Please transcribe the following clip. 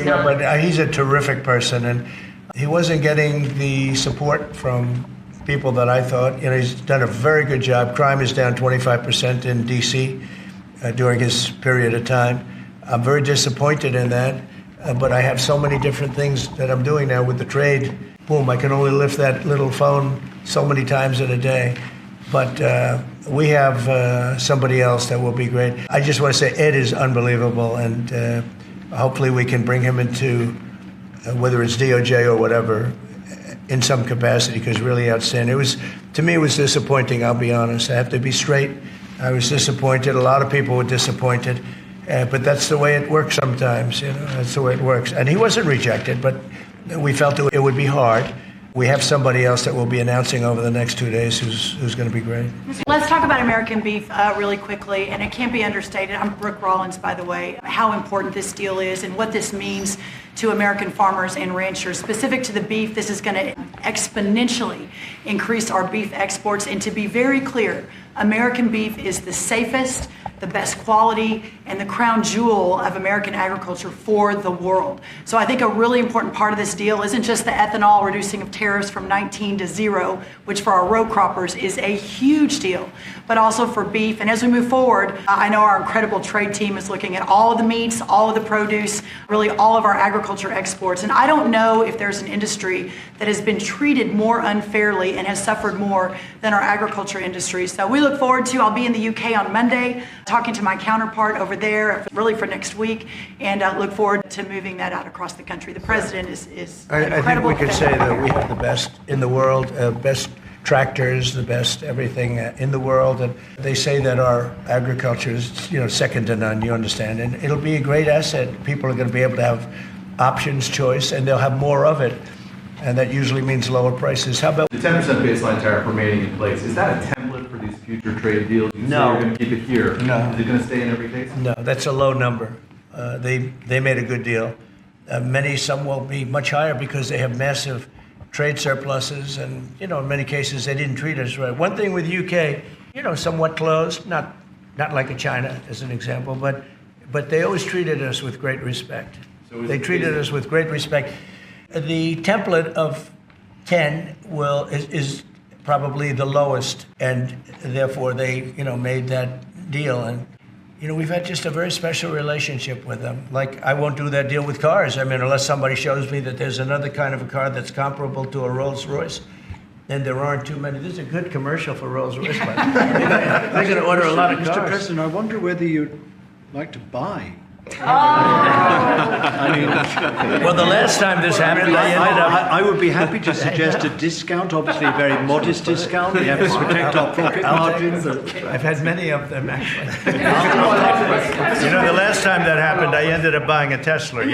Yeah, but he's a terrific person, and he wasn't getting the support from people that I thought. He's done a very good job. Crime is down 25% in D.C. During his period of time. I'm very disappointed in that, but I have so many different things that I'm doing now with the trade. Boom, I can only lift that little phone so many times in a day. But we have somebody else that will be great. I just want to say Ed is unbelievable, and hopefully we can bring him into, whether it's DOJ or whatever, in some capacity, because really outstanding. To me, it was disappointing, I'll be honest. I have to be straight. I was disappointed. A lot of people were disappointed. But that's the way it works sometimes, That's the way it works. And he wasn't rejected, but we felt it would be hard. We have somebody else that we'll be announcing over the next 2 days who's going to be great. Let's talk about American beef really quickly, and it can't be understated. I'm Brooke Rollins, by the way, how important this deal is and what this means to American farmers and ranchers. Specific to the beef, this is going to exponentially increase our beef exports. And to be very clear, American beef is the safest, the best quality, and the crown jewel of American agriculture for the world. So I think a really important part of this deal isn't just the ethanol reducing of tariffs from 19 to 0, which for our row croppers is a huge deal, but also for beef. And as we move forward, I know our incredible trade team is looking at all of the meats, all of the produce, really all of our agriculture exports. And I don't know if there's an industry that has been treated more unfairly and has suffered more than our agriculture industry. So we look forward to, I'll be in the UK on Monday, talking to my counterpart over there, really for next week, and look forward to moving that out across the country. The president is incredible. I think we could say that we have the best in the world, best tractors, the best everything in the world. And they say that our agriculture is, second to none, you understand. And it'll be a great asset. People are going to be able to have options, choice, and they'll have more of it. And that usually means lower prices. How about the 10% baseline tariff remaining in place? Is that a template for these future trade deals? You say you're going to keep it here. No. Is it going to stay in every case? No, that's a low number. They made a good deal. Some will be much higher because they have massive trade surpluses, and in many cases they didn't treat us right. One thing with UK, somewhat closed, not like a China as an example, but they always treated us with great respect. So they treated us with great respect. The template of 10 is probably the lowest, and therefore they made that deal. And we've had just a very special relationship with them. Like, I won't do that deal with cars. Unless somebody shows me that there's another kind of a car that's comparable to a Rolls Royce, then there aren't too many. This is a good commercial for Rolls Royce. They're going to order a lot of cars. Mr. President, I wonder whether you'd like to buy. Well, the last time this happened, I would be happy to suggest a discount, obviously a very modest discount. We have to protect our profit margins. I've had many of them, actually. The last time that happened, I ended up buying a Tesla.